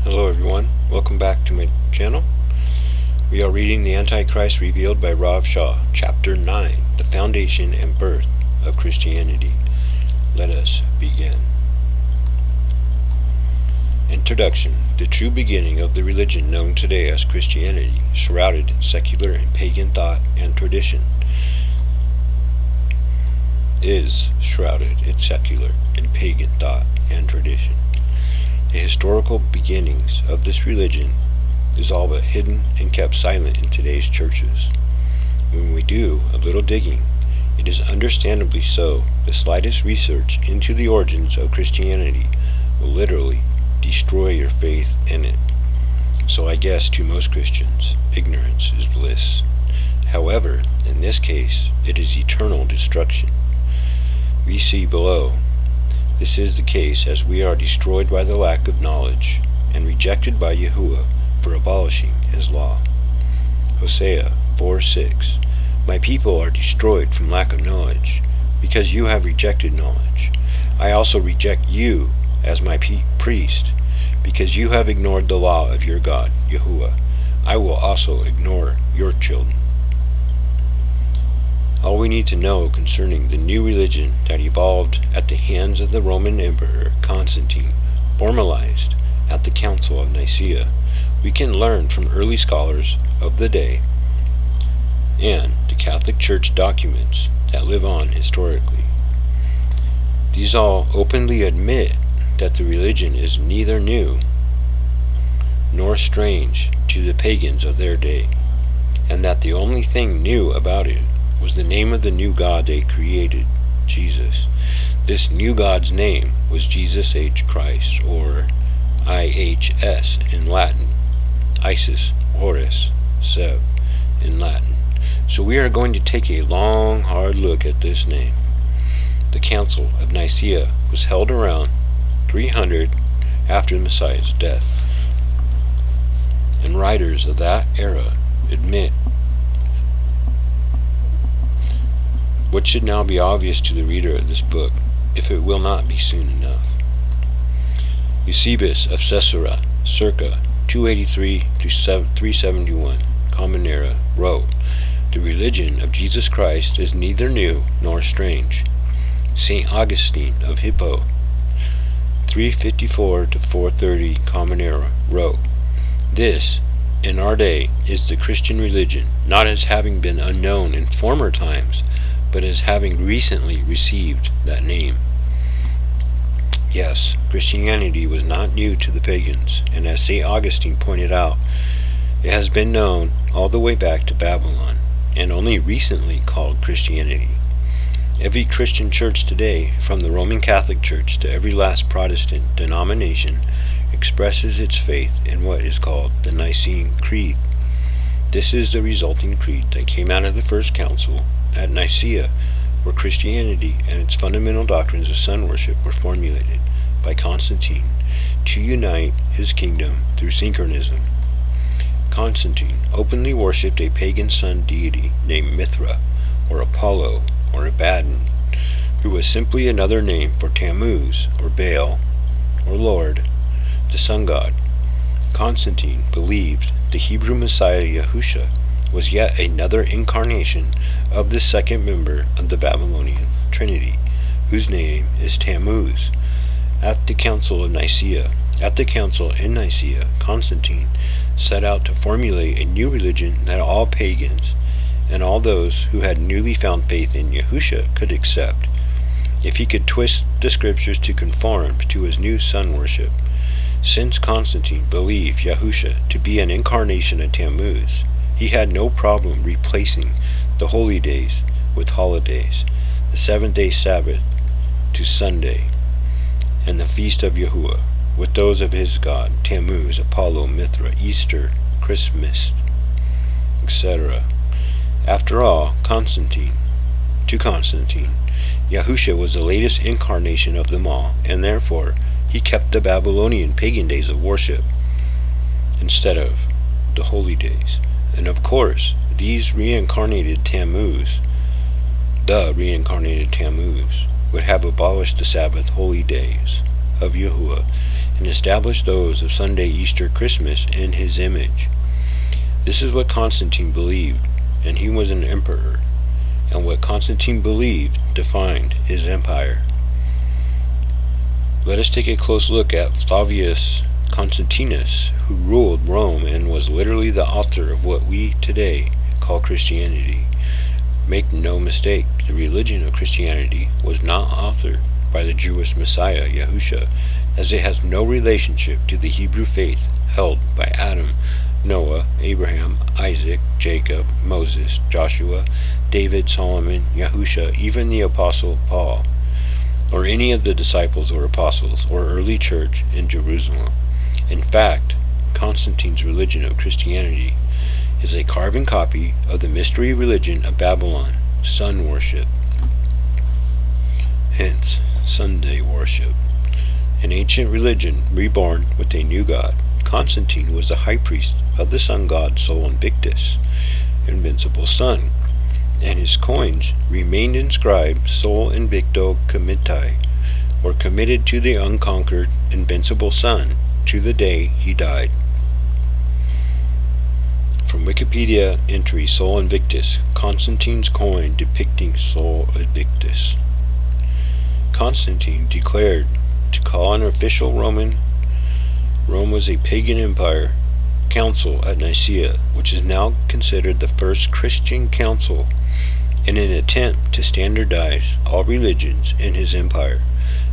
Hello everyone, welcome back to my channel. We are reading the Antichrist Revealed by SHAUL, Chapter 9, The Foundation and Birth of Christianity. Let us begin. Introduction. The true beginning of the religion known today as Christianity, shrouded in secular and pagan thought and tradition, is shrouded in secular and pagan thought and tradition. The historical beginnings of this religion is all but hidden and kept silent in today's churches. When we do a little digging, it is understandably so. The slightest research into the origins of Christianity will literally destroy your faith in it. So I guess to most Christians, ignorance is bliss. However, in this case, it is eternal destruction. We see below. This is the case as we are destroyed by the lack of knowledge, and rejected by Yahuwah for abolishing his law. Hosea 4:6. My people are destroyed from lack of knowledge, because you have rejected knowledge. I also reject you as my priest, because you have ignored the law of your God, Yahuwah. I will also ignore your children. All we need to know concerning the new religion that evolved at the hands of the Roman Emperor Constantine, formalized at the Council of Nicaea, we can learn from early scholars of the day and the Catholic Church documents that live on historically. These all openly admit that the religion is neither new nor strange to the pagans of their day, and that the only thing new about it was the name of the new God they created, Jesus. This new God's name was Jesus H. Christ, or IHS in Latin, Isis Horus Seb in Latin. So we are going to take a long, hard look at this name. The Council of Nicaea was held around 300 after the Messiah's death, and writers of that era admit what should now be obvious to the reader of this book, if it will not be soon enough. Eusebius of Caesarea, circa 283 to 371, Common Era, wrote, The religion of Jesus Christ is neither new nor strange. St. Augustine of Hippo, 354 to 430, Common Era, wrote, This, in our day, is the Christian religion, not as having been unknown in former times, but as having recently received that name. Yes, Christianity was not new to the pagans, and as St. Augustine pointed out, it has been known all the way back to Babylon, and only recently called Christianity. Every Christian church today, from the Roman Catholic Church to every last Protestant denomination, expresses its faith in what is called the Nicene Creed. This is the resulting creed that came out of the First Council at Nicaea, where Christianity and its fundamental doctrines of sun worship were formulated by Constantine to unite his kingdom through synchronism. Constantine openly worshipped a pagan sun deity named Mithra, or Apollo, or Abaddon, who was simply another name for Tammuz, or Baal, or Lord, the sun god. Constantine believed the Hebrew Messiah Yahusha was yet another incarnation of the second member of the Babylonian Trinity, whose name is Tammuz. At the Council in Nicaea, Constantine set out to formulate a new religion that all pagans and all those who had newly found faith in Yahusha could accept, if he could twist the scriptures to conform to his new sun worship. Since Constantine believed Yahusha to be an incarnation of Tammuz, he had no problem replacing the holy days with holidays, the seventh-day Sabbath to Sunday, and the feast of Yahuwah with those of his god, Tammuz, Apollo, Mithra, Easter, Christmas, etc. After all, Constantine, Yahusha was the latest incarnation of them all, and therefore he kept the Babylonian pagan days of worship instead of the holy days. And of course, these reincarnated Tammuz, would have abolished the Sabbath holy days of Yahuwah and established those of Sunday, Easter, Christmas in his image. This is what Constantine believed, and he was an emperor, and what Constantine believed defined his empire. Let us take a close look at Flavius Constantinus, who ruled Rome and was literally the author of what we today call Christianity. Make no mistake, the religion of Christianity was not authored by the Jewish Messiah, Yahusha, as it has no relationship to the Hebrew faith held by Adam, Noah, Abraham, Isaac, Jacob, Moses, Joshua, David, Solomon, Yahusha, even the Apostle Paul, or any of the disciples or apostles or early church in Jerusalem. In fact, Constantine's religion of Christianity is a carbon copy of the mystery religion of Babylon, sun worship. Hence, Sunday worship. An ancient religion reborn with a new god, Constantine was the high priest of the sun god Sol Invictus, invincible sun, and his coins remained inscribed Sol Invicto Committi, or committed to the unconquered, invincible sun, to the day he died. From Wikipedia entry Sol Invictus, Constantine's coin depicting Sol Invictus. Constantine declared to call an official Rome was a pagan empire, Council at Nicaea, which is now considered the first Christian council, in an attempt to standardize all religions in his empire.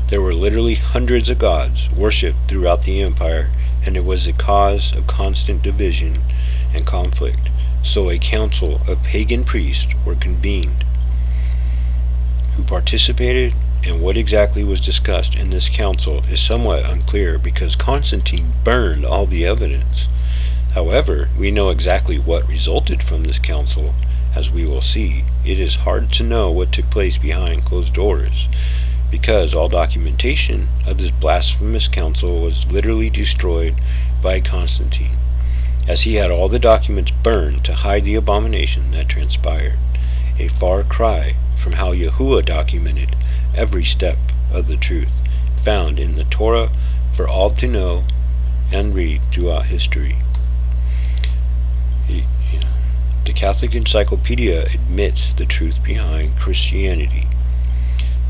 There were literally hundreds of gods worshipped throughout the empire, and it was the cause of constant division and conflict. So a council of pagan priests were convened, who participated, and what exactly was discussed in this council is somewhat unclear because Constantine burned all the evidence. However, we know exactly what resulted from this council. As we will see, it is hard to know what took place behind closed doors, because all documentation of this blasphemous council was literally destroyed by Constantine, as he had all the documents burned to hide the abomination that transpired. A far cry from how Yahuwah documented every step of the truth found in the Torah for all to know and read throughout history. The Catholic Encyclopedia admits the truth behind Christianity.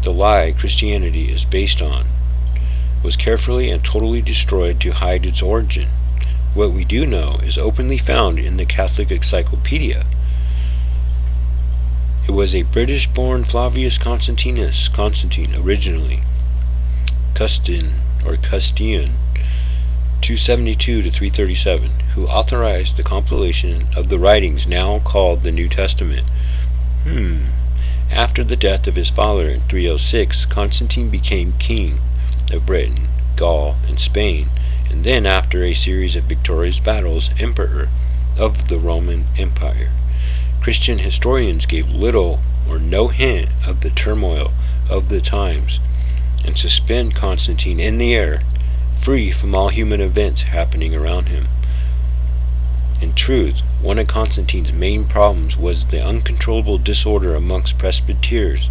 The lie Christianity is based on was carefully and totally destroyed to hide its origin. What we do know is openly found in the Catholic Encyclopedia. It was a British-born Flavius Constantine originally, Custine, 272 to 337, who authorized the compilation of the writings now called the New Testament. After the death of his father in 306, Constantine became king of Britain, Gaul, and Spain, and then after a series of victorious battles, emperor of the Roman Empire. Christian historians gave little or no hint of the turmoil of the times, and suspend Constantine in the air, free from all human events happening around him. In truth, one of Constantine's main problems was the uncontrollable disorder amongst presbyters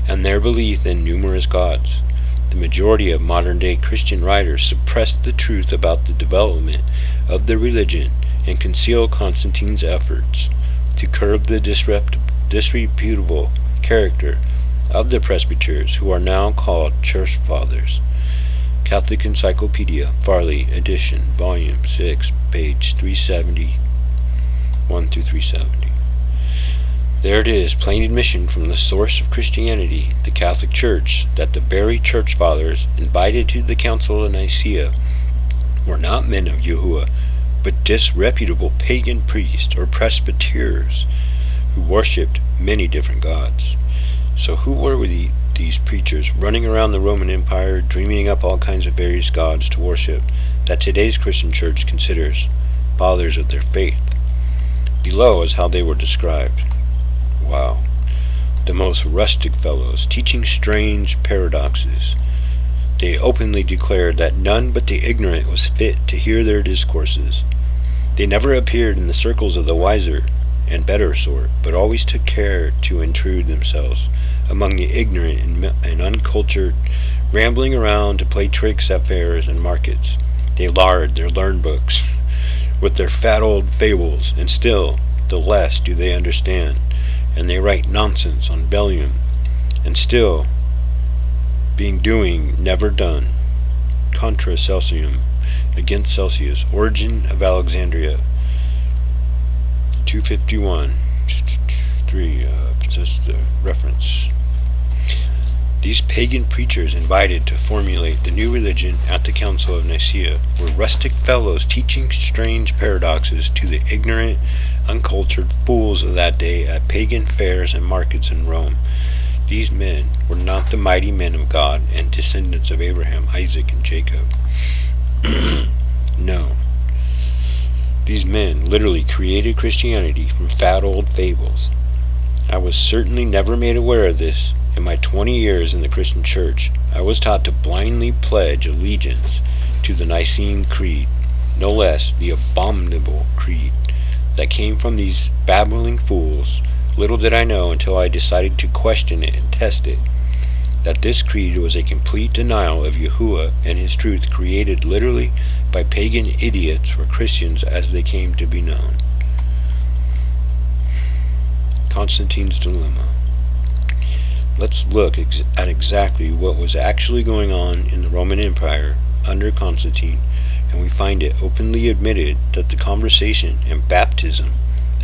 and their belief in numerous gods. The majority of modern-day Christian writers suppressed the truth about the development of the religion and concealed Constantine's efforts to curb the disreputable character of the presbyters, who are now called church fathers. Catholic Encyclopedia, Farley edition, volume 6, page 371 through 370. There it is, plain admission from the source of Christianity, the Catholic Church, that the very church fathers invited to the Council of Nicaea were not men of Yahuwah, but disreputable pagan priests or presbyters who worshipped many different gods. So who were these preachers running around the Roman Empire, dreaming up all kinds of various gods to worship that today's Christian church considers fathers of their faith? Below is how they were described. Wow. The most rustic fellows, teaching strange paradoxes. They openly declared that none but the ignorant was fit to hear their discourses. They never appeared in the circles of the wiser and better sort, but always took care to intrude themselves among the ignorant and uncultured rambling around to play tricks at fairs and markets. They lard their learned books with their fat old fables, and still the less do they understand, and they write nonsense on vellum, and still being doing never done. Contra Celsium, against Celsius, Origin of Alexandria, 251, 3, just the reference. These pagan preachers invited to formulate the new religion at the Council of Nicaea were rustic fellows teaching strange paradoxes to the ignorant, uncultured fools of that day at pagan fairs and markets in Rome. These men were not the mighty men of God and descendants of Abraham, Isaac, and Jacob. No. These men literally created Christianity from fat old fables. I was certainly never made aware of this. In my 20 years in the Christian Church, I was taught to blindly pledge allegiance to the Nicene Creed, no less the abominable creed that came from these babbling fools. Little did I know until I decided to question it and test it, that this creed was a complete denial of Yahuwah and his truth, created literally by pagan idiots for Christians as they came to be known. Constantine's dilemma. Let's look at exactly what was actually going on in the Roman Empire under Constantine, and we find it openly admitted that the conversation and baptism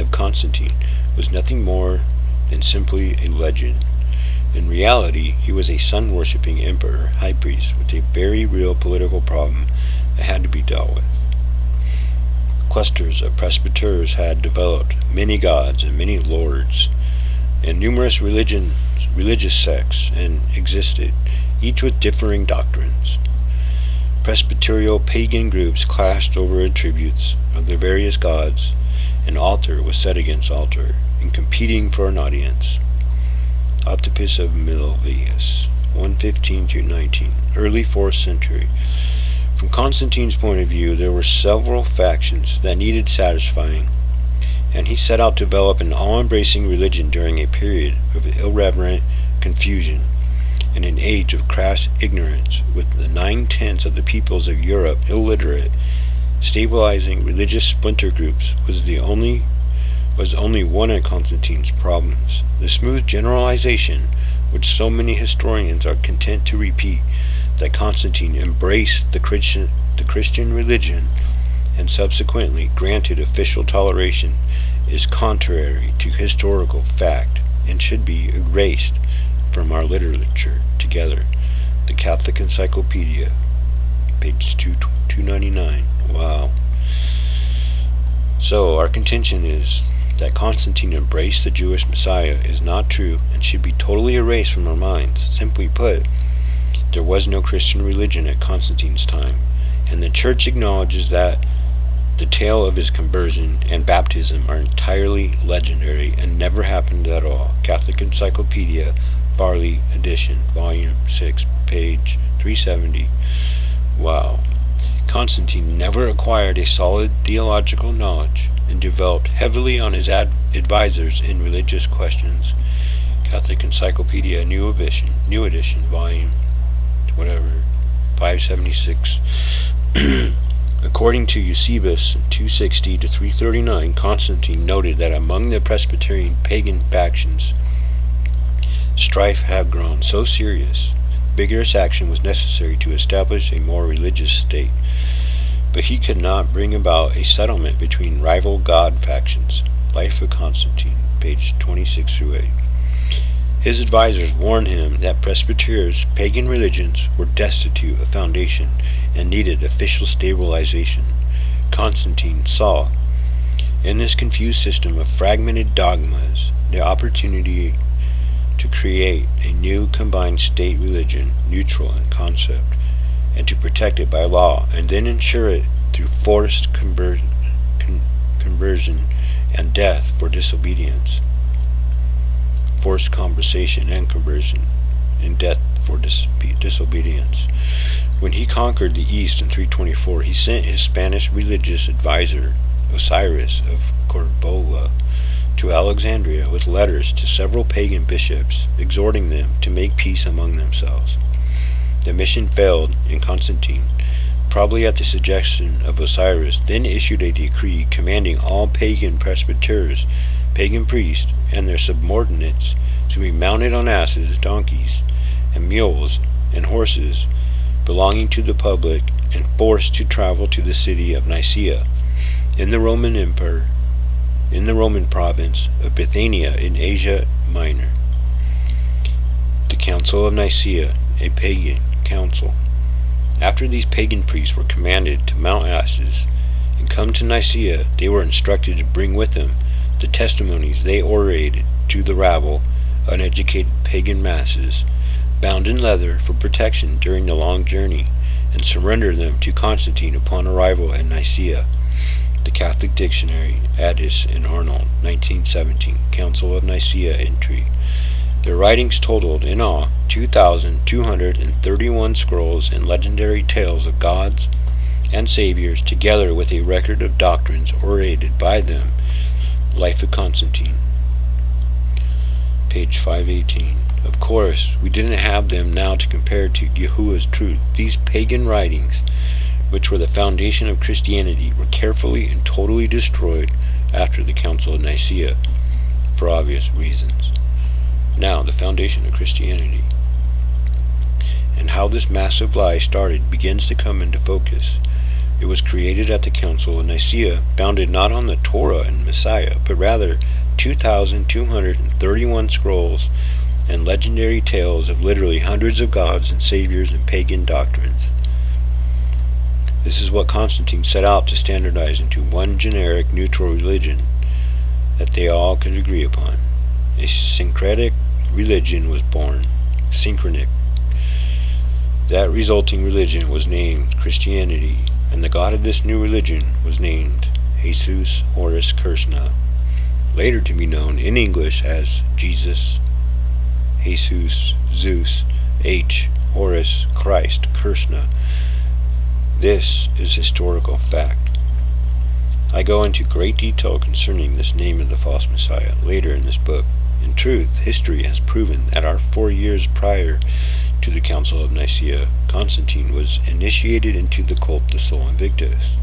of Constantine was nothing more than simply a legend. In reality, he was a sun-worshipping emperor, high priest, with a very real political problem that had to be dealt with. Clusters of presbyters had developed, many gods and many lords, and numerous religious sects existed, each with differing doctrines. Presbyterial pagan groups clashed over attributes of their various gods, and altar was set against altar, and competing for an audience. Octopus of Milvius, 115-19, early 4th century. From Constantine's point of view, there were several factions that needed satisfying, and he set out to develop an all-embracing religion during a period of irreverent confusion in an age of crass ignorance, with the 9/10 of the peoples of Europe illiterate. Stabilizing religious splinter groups was only one of Constantine's problems. The smooth generalization, which so many historians are content to repeat, that Constantine embraced the Christian religion and subsequently granted official toleration, is contrary to historical fact and should be erased from our literature together. The Catholic Encyclopedia, page 299. Wow. So our contention is that Constantine embraced the Jewish Messiah is not true and should be totally erased from our minds. Simply put, there was no Christian religion at Constantine's time, and the Church acknowledges that the tale of his conversion and baptism are entirely legendary and never happened at all. Catholic Encyclopedia, Farley edition, volume 6, page 370. Wow. Constantine never acquired a solid theological knowledge and developed heavily on his advisors in religious questions. Catholic Encyclopedia, New edition, volume 576. According to Eusebius, 260-339, Constantine noted that among the Presbyterian pagan factions, strife had grown so serious, vigorous action was necessary to establish a more religious state. But he could not bring about a settlement between rival god factions. Life of Constantine, page 26-8. His advisors warned him that Presbyterians' pagan religions were destitute of foundation and needed official stabilization. Constantine saw in this confused system of fragmented dogmas the opportunity to create a new combined state religion, neutral in concept, and to protect it by law, and then ensure it through forced conversion and death for disobedience. Forced conversion and conversion, and death for disobedience. When he conquered the East in 324, he sent his Spanish religious advisor, Osiris of Córdoba, to Alexandria with letters to several pagan bishops, exhorting them to make peace among themselves. The mission failed, and Constantine, probably at the suggestion of Osiris, then issued a decree commanding all pagan presbyters, pagan priests, and their subordinates to be mounted on asses, donkeys, and mules, and horses belonging to the public, and forced to travel to the city of Nicaea, in the Roman province of Bithynia in Asia Minor. The Council of Nicaea, a pagan council. After these pagan priests were commanded to mount asses and come to Nicaea, they were instructed to bring with them the testimonies they orated to the rabble, uneducated pagan masses, bound in leather for protection during the long journey, and surrender them to Constantine upon arrival at Nicaea. The Catholic Dictionary, Addis and Arnold, 1917, Council of Nicaea entry. Their writings totaled, in all, 2,231 scrolls and legendary tales of gods and saviors, together with a record of doctrines orated by them. Life of Constantine, page 518. Of course, we didn't have them now to compare to Yahuwah's truth. These pagan writings, which were the foundation of Christianity, were carefully and totally destroyed after the Council of Nicaea, for obvious reasons. Now, the foundation of Christianity, and how this massive lie started, begins to come into focus. It was created at the Council of Nicaea, founded not on the Torah and Messiah, but rather 2,231 scrolls and legendary tales of literally hundreds of gods and saviors and pagan doctrines. This is what Constantine set out to standardize into one generic neutral religion that they all could agree upon. A syncretic religion was born. Synchronic. That resulting religion was named Christianity, and the god of this new religion was named Jesus Horus Krishna, later to be known in English as Jesus, Jesus, Zeus, H, Horus, Christ, Krishna. This is historical fact. I go into great detail concerning this name of the false Messiah later in this book. In truth, history has proven that 4 years prior to the Council of Nicaea, Constantine was initiated into the cult of Sol Invictus,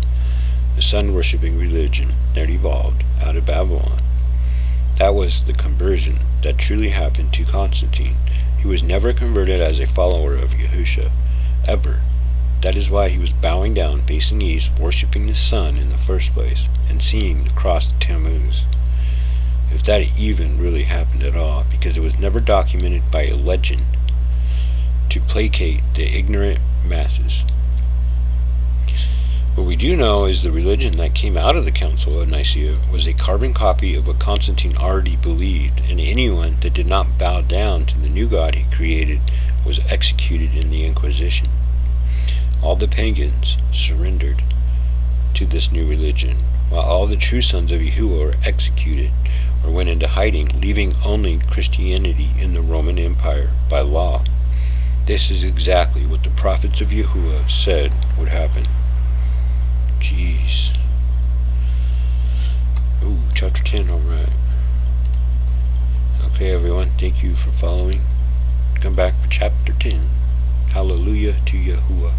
the sun-worshipping religion that evolved out of Babylon. That was the conversion that truly happened to Constantine. He was never converted as a follower of Yahusha, ever. That is why he was bowing down, facing east, worshipping the sun in the first place, and seeing the cross of Tammuz. If that even really happened at all, because it was never documented by a legend to placate the ignorant masses. What we do know is the religion that came out of the Council of Nicaea was a carbon copy of what Constantine already believed, and anyone that did not bow down to the new god he created was executed in the Inquisition. All the pagans surrendered to this new religion, while all the true sons of Yahuwah were executed or went into hiding, leaving only Christianity in the Roman Empire by law. This is exactly what the prophets of Yahuwah said would happen. Jeez. Ooh, chapter 10, alright. Okay, everyone, thank you for following. Come back for chapter 10. Hallelujah to Yahuwah.